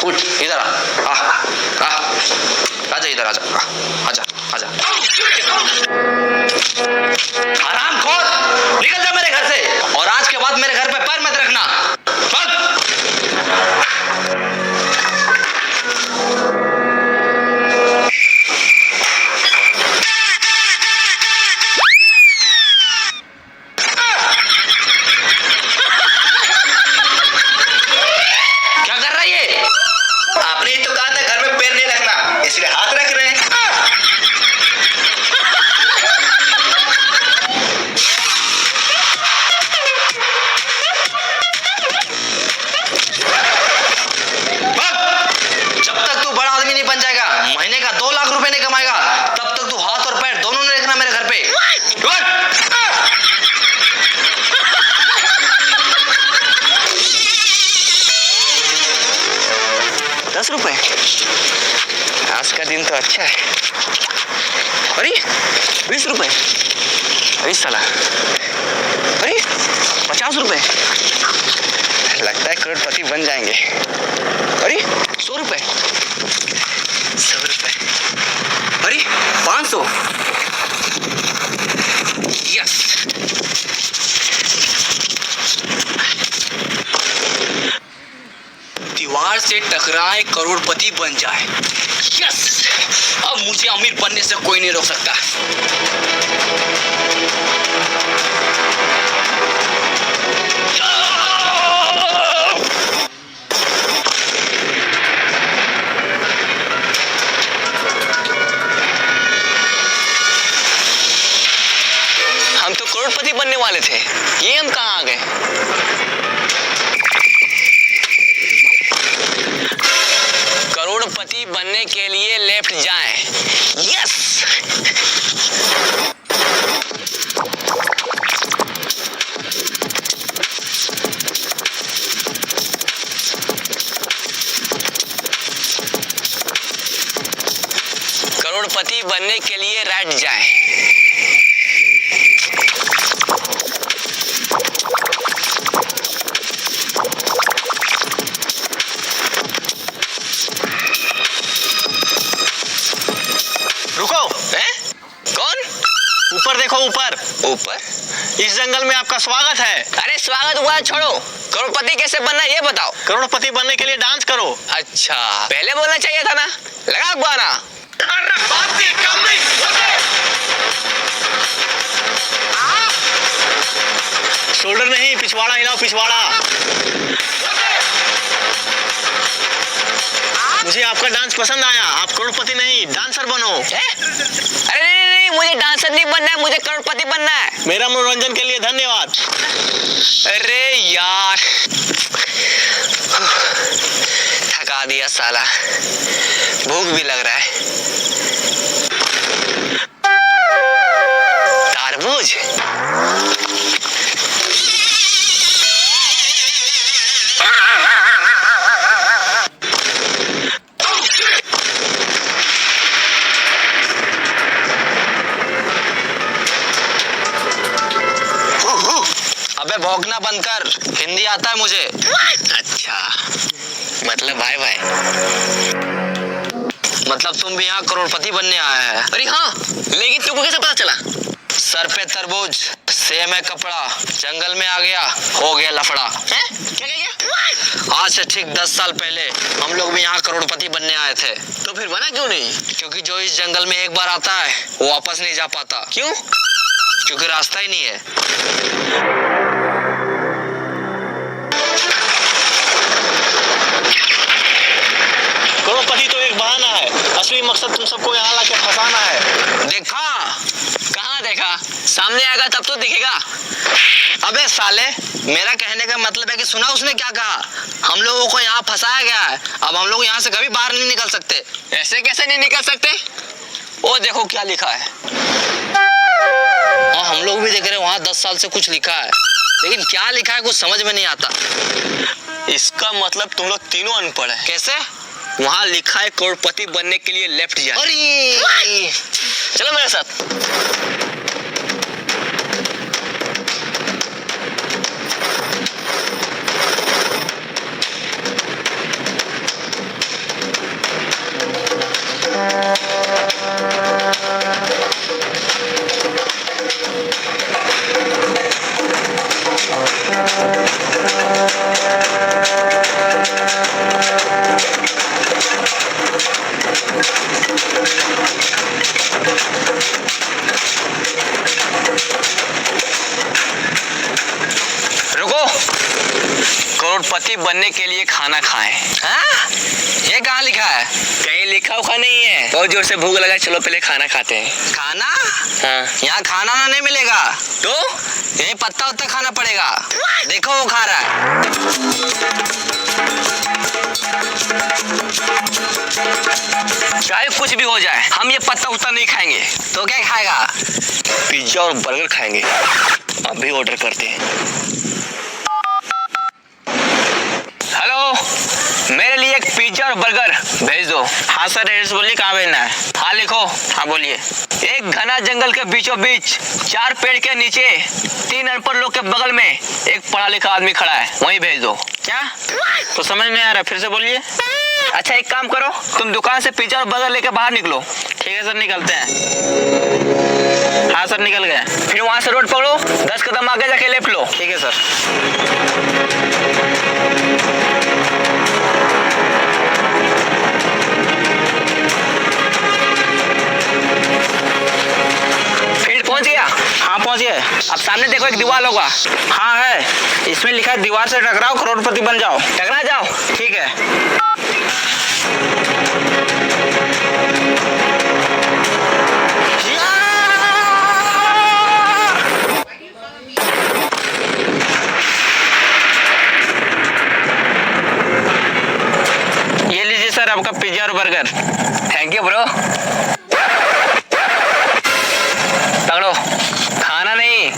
उठ इधर आजा इधर आजा हरामखोर, निकल जा मेरे घर से, और आज के बाद मेरे घर पे पैर मत रखना। क्या कर रहा है ये? आपने तो कहा था घर में पैर नहीं रखना, इसलिए हाथ रख रहे हैं। जब तक तू बड़ा आदमी नहीं बन जाएगा, महीने का 2 लाख रुपए नहीं कमाएगा, तब तक तू हाथ और पैर दोनों नहीं रखना मेरे घर पे। 10 रुपए, आज का दिन तो अच्छा है। अरे 20 रुपए, अरे साला, अरे 50 रुपए, लगता है करोड़पति बन जाएंगे। अरे 100 रुपए, 100 रुपए, अरे 500, यस। दीवार से टकराए करोड़पति बन जाए, यस। अब मुझे अमीर बनने से कोई नहीं रोक सकता। हम तो करोड़पति बनने वाले थे, ये हम कहाँ आ गए? करोड़पति बनने के लिए लेफ्ट जाएं, यस। करोड़पति बनने के लिए राइट जाएं। रुको, हैं? कौन? ऊपर देखो, ऊपर। ऊपर? इस जंगल में आपका स्वागत है। अरे स्वागत हुआ छोड़ो, करोड़पति कैसे बनना ये बताओ। करोड़पति बनने के लिए डांस करो। अच्छा, पहले बोलना चाहिए था ना। लगा गाना। शोल्डर नहीं, पिछवाड़ा हिलाओ, पिछवाड़ा। मुझे आपका डांस पसंद आया। आप करोड़पति नहीं, डांसर बनो। अरे नहीं, मुझे डांसर नहीं बनना है, मुझे करोड़पति बनना है। मेरा मनोरंजन के लिए धन्यवाद। अरे यार, थका दिया साला, भूख भी लग रहा है। तरबूज, अबे भौंकना बंद कर, हिंदी आता है मुझे। अच्छा, मतलब भाई भाई, मतलब तुम भी यहाँ करोड़पति बनने आया है? अरे हाँ, लेकिन तुमको कैसे पता चला? सर पे तरबूज, सेम है कपड़ा, जंगल में आ गया, हो गया लफड़ा। हैं? क्या? आज से ठीक 10 साल पहले हम लोग भी यहाँ करोड़पति बनने आए थे। तो फिर बना क्यों नहीं? क्योंकि जो इस जंगल में एक बार आता है वो वापस नहीं जा पाता। क्यों? क्योंकि रास्ता ही नहीं है। करोड़पति तो एक बहाना है, असली मकसद तुम सबको यहाँ लाके फंसाना है। देखा? कहाँ देखा? सामने आएगा तब तो दिखेगा। अबे साले, मेरा कहने का मतलब है कि सुना उसने क्या कहा? हम लोगों को यहाँ फंसाया गया है, अब हम लोग यहाँ से कभी बाहर नहीं निकल सकते। ऐसे कैसे नहीं निकल सकते? वो देखो क्या लिखा है। हाँ, हम लोग भी देख रहे हैं, वहाँ 10 साल से कुछ लिखा है, लेकिन क्या लिखा है कुछ समझ में नहीं आता। इसका मतलब तुम लोग तीनों अनपढ़ है। कैसे? वहाँ लिखा है करोड़पति बनने के लिए लेफ्ट जाए। अरे चलो मेरे साथ। करोड़पति बनने के लिए खाना खाएं। हाँ? ये कहाँ लिखा है? कहीं लिखा उखा नहीं है। बहुत जोर से भूख लगा, चलो पहले खाना खाते हैं। खाना? हाँ। यहाँ खाना ना नहीं मिलेगा, तो यही पत्ता उत्ता खाना पड़ेगा। देखो वो खा रहा है। चाहे कुछ भी हो जाए, हम ये पत्ता उत्ता नहीं खाएंगे। तो क्या खाएगा? पिज्जा और बर्गर खाएंगे। अभी ऑर्डर करते हैं। हेलो, मेरे लिए एक पिज्जा और बर्गर भेज दो। हाँ सर, एड्रेस बोलिए, कहाँ भेजना है? हाँ लिखो। हाँ बोलिए। एक घना जंगल के बीचों बीच 4 पेड़ के नीचे 3 अनपढ़ लोग के बगल में एक पढ़ा लिखा आदमी खड़ा है, वहीं भेज दो। क्या? तो समझ नहीं आ रहा, फिर से बोलिए। अच्छा एक काम करो, तुम दुकान से पिज्जा और बर्गर लेकर बाहर निकलो। ठीक है सर, निकलते हैं। हाँ सर, निकल गए। फिर वहां से रोड पकड़ो, 10 कदम आगे जाके लेफ्ट लो। ठीक है सर। फील्ड पहुंच गया? हाँ पहुंच गए। अब सामने देखो, एक दीवार होगा। हाँ है, इसमें लिखा है दीवार से टकराओ, करोड़पति बन जाओ। टकरा जाओ। ठीक है। ये लीजिए सर आपका पिज्जा और बर्गर। Thank you bro. पकड़ो, खाना नहीं।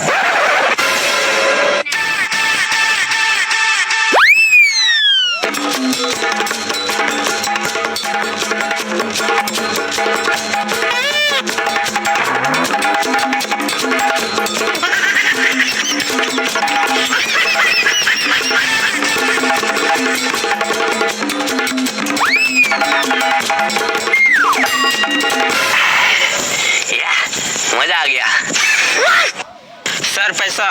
मजा आ गया। सर पैसा?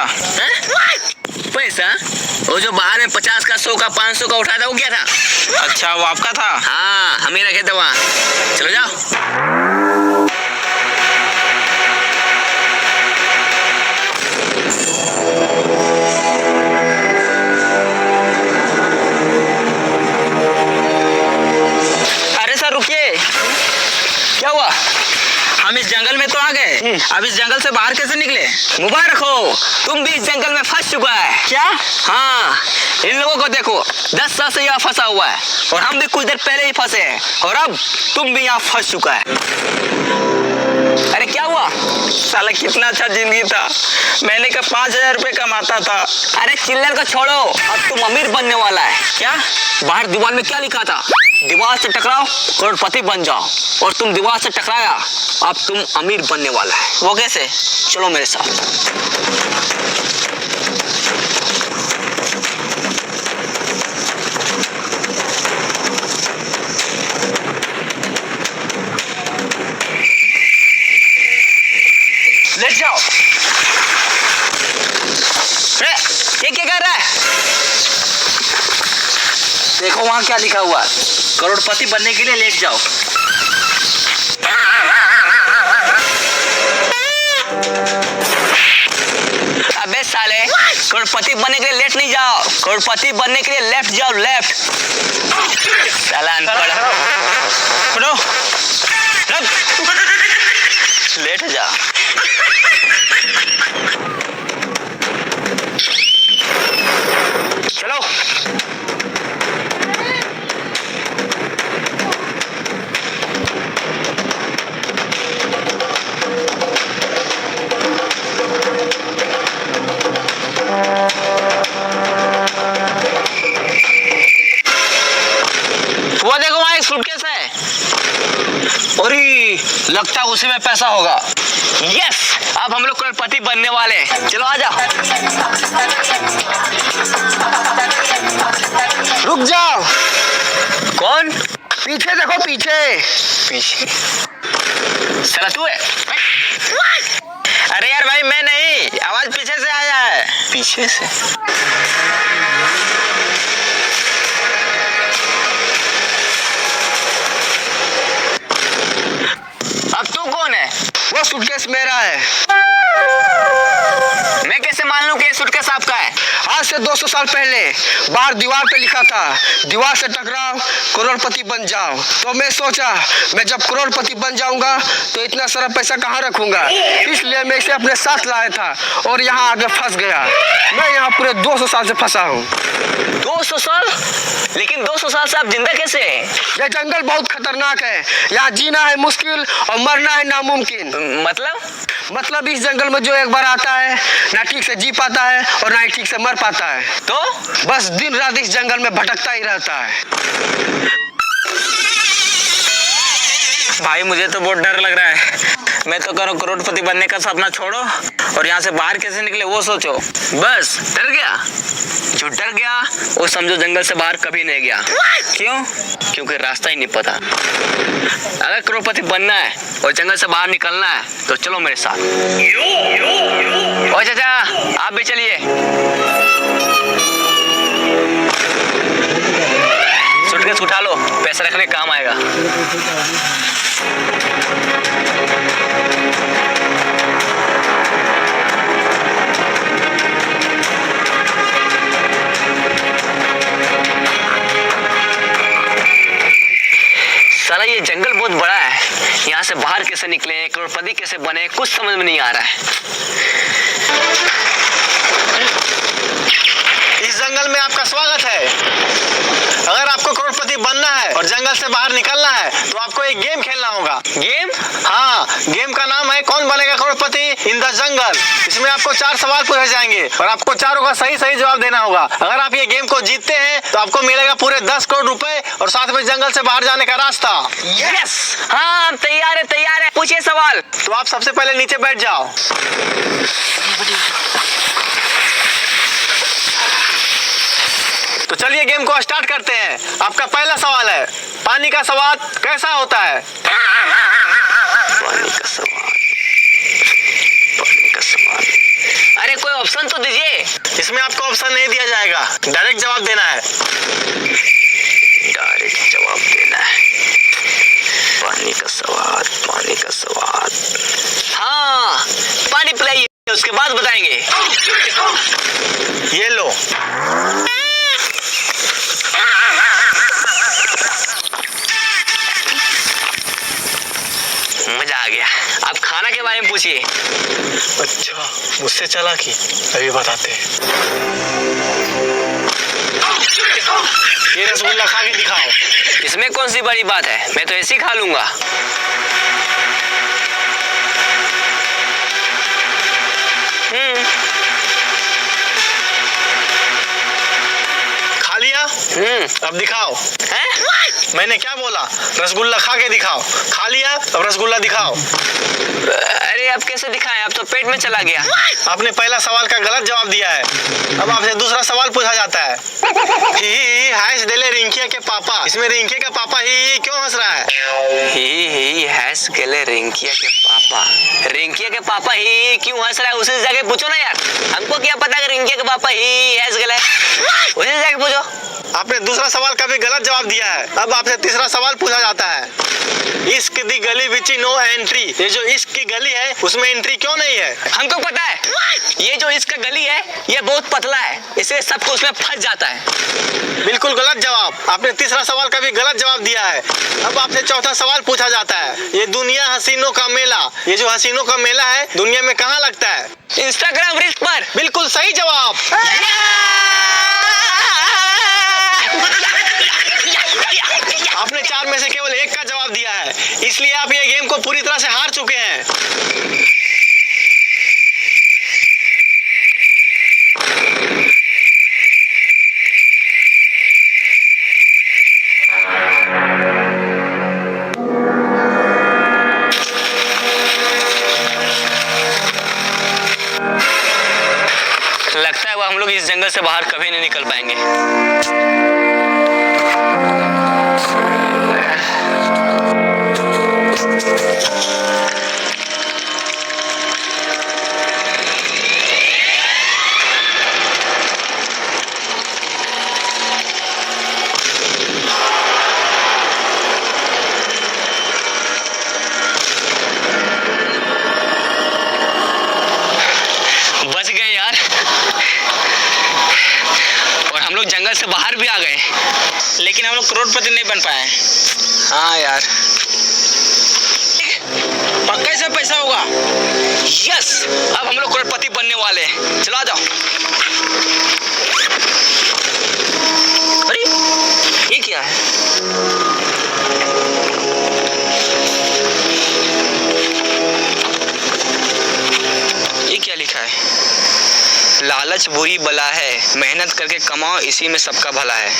पैसा? वो जो बाहर में 50 का, 100 का, 500 का उठा था, वो क्या था? अच्छा, वो आपका था? हाँ, हम ही रखे थे वहाँ। चलो जाओ। अरे सर रुकिए, क्या हुआ? हम इस जंगल में तो आ गए, अब इस जंगल से बाहर कैसे निकले? मुबारक हो, तुम भी इस जंगल में फंस चुका है। क्या? हाँ, इन लोगों को देखो, 10 साल से यहाँ फंसा हुआ है, और हम भी कुछ देर पहले ही फंसे हैं, और अब तुम भी यहाँ फंस चुका है। अरे क्या हुआ? साला कितना अच्छा जिंदगी था, महीने का 5000 रुपये कमाता था। अरे चिल्लर को छोड़ो, अब तुम अमीर बनने वाला है। क्या? बाहर दीवार में क्या लिखा था? दीवार से टकराओ, करोड़पति बन जाओ। और तुम दीवार से टकराया, अब तुम अमीर बनने वाला है। वो कैसे? चलो मेरे साथ। ले जाओ। ये क्या कर रहा है? देखो वहां क्या लिखा हुआ है, करोड़पति बनने के लिए लेट जाओ। अबे साले, करोड़पति बनने के लिए लेट नहीं जाओ, करोड़पति बनने के लिए लेफ्ट जाओ, लेफ्ट। साला अनपढ़। लेट जा। चलो। वो देखो वहां एक सूटकेस है। अरे लगता है उसी में पैसा होगा। यस, अब हम लोग करोड़पति बनने वाले हैं। चलो आ जाओ। रुक जाओ। कौन? पीछे देखो, पीछे। पीछे? साला तू है? अरे यार भाई मैं नहीं, आवाज पीछे से आया है। पीछे से? अब तू कौन है? वो सूटकेस मेरा है। मैं कैसे मान लूं कि ये सूटकेस आपका है? हाँ से 200 साल पहले बाहर दीवार पे लिखा था, दीवार से टकराओ करोड़पति बन जाओ। तो मैं सोचा मैं जब करोड़पति बन जाऊंगा तो इतना सारा पैसा कहाँ रखूंगा, इसलिए मैं इसे अपने साथ लाया था और यहाँ आगे फंस गया। मैं यहाँ पूरे 200 साल से फंसा हूँ। 200 साल? लेकिन 200 साल से आप जिंदा कैसे हैं? यह जंगल बहुत खतरनाक है, यहाँ जीना है मुश्किल और मरना है नामुमकिन। मतलब इस जंगल में जो एक बार आता है ना ठीक से जी पाता है और ना ही ठीक से मर पाता है, तो बस दिन रात इस जंगल में भटकता ही रहता है। भाई मुझे तो बहुत डर लग रहा है। मैं तो करो करोड़पति बनने का सपना छोड़ो और यहाँ से बाहर कैसे निकले वो सोचो। बस डर गया? जो डर गया वो समझो जंगल से बाहर कभी नहीं गया। क्यों? क्योंकि रास्ता ही नहीं पता। अगर करोड़पति बनना है और जंगल से बाहर निकलना है तो चलो मेरे साथ। ओ चाचा आप भी चलिए। सूटकेस उठा लो, पैसे रखने काम आएगा। साला ये जंगल बहुत बड़ा है, यहाँ से बाहर कैसे निकले, करोड़पति कैसे बने, कुछ समझ में नहीं आ रहा है। इस जंगल में आपका स्वागत है। अगर आपको करोड़पति बनना है और जंगल से बाहर निकलना है तो आपको एक गेम खेलना होगा। गेम? हाँ, गेम का नाम है कौन बनेगा करोड़पति इन द जंगल। इसमें आपको 4 सवाल पूछे जाएंगे और आपको चारों का सही सही जवाब देना होगा। अगर आप ये गेम को जीतते हैं तो आपको मिलेगा पूरे 10 करोड़ रुपए और साथ में जंगल से बाहर जाने का रास्ता। यस! हाँ हम तैयार है। पूछिए सवाल। तो आप सबसे पहले नीचे बैठ जाओ। तो चलिए गेम को स्टार्ट करते हैं। आपका पहला सवाल है, पानी का स्वाद कैसा होता है? पानी का स्वाद। अरे कोई ऑप्शन तो दीजिए। इसमें आपको ऑप्शन नहीं दिया जाएगा, डायरेक्ट जवाब देना है। पानी का स्वाद। हाँ, पानी पिलाइए, उसके बाद बताएंगे। ये लो। मजा आ गया। आप खाना के बारे में पूछिए। अच्छा, मुझसे चालाकी, अभी बताते हैं। ये रसगुल्ला खा के दिखाओ। इसमें कौन सी बड़ी बात है, मैं तो ऐसे ही खा लूंगा। खा लिया? अब दिखाओ। हैं? मैंने क्या बोला? रसगुल्ला खा के दिखाओ। खा लिया, अब रसगुल्ला दिखाओ। अरे अब कैसे दिखाएं, अब तो पेट में चला गया। आपने पहला सवाल का गलत जवाब दिया है। अब आपसे दूसरा सवाल पूछा जाता है। ही हंस देले रिंकिया के पापा। इसमें रिंकिया का पापा ही क्यों हंस रहा है? ही हंस गले रिंकिया के पापा। रिंकिया के पापा ही क्यों हंस रहा है, उसे जाके पूछो ना यार। हमको क्या पता कि रिंकिया के पापा ही हंस गले, उसे जाके पूछो। आपने दूसरा सवाल का भी गलत जवाब दिया है। अब आपसे तीसरा सवाल पूछा जाता है। इश्क दी गली विच नो एंट्री। ये जो इश्क की गली है उसमें एंट्री क्यों नहीं है? हमको पता है, ये जो इश्क का गली है ये बहुत पतला है, इसलिए सबको उसमें फंस जाता है। बिल्कुल गलत जवाब। आपने तीसरा सवाल का भी गलत जवाब दिया है। अब आपसे चौथा सवाल पूछा जाता है। ये दुनिया हसीनों का मेला, ये जो हसीनों का मेला है दुनिया में कहाँ लगता है? इंस्टाग्राम रील्स पर। बिल्कुल सही जवाब। आपने 4 में से केवल 1 का जवाब दिया है, इसलिए आप ये गेम को पूरी तरह से हार चुके हैं। लगता है वो हम लोग इस जंगल से बाहर कभी नहीं निकल पाएंगे। लेकिन हम लोग करोड़पति नहीं बन पाए। हाँ यार, पक्का इसमें पैसा होगा। यस, अब हम लोग करोड़पति बनने वाले हैं। चलो आ जाओ। अरे ये क्या है? ये क्या लिखा है? लालच बुरी बला है, मेहनत करके कमाओ, इसी में सबका भला है।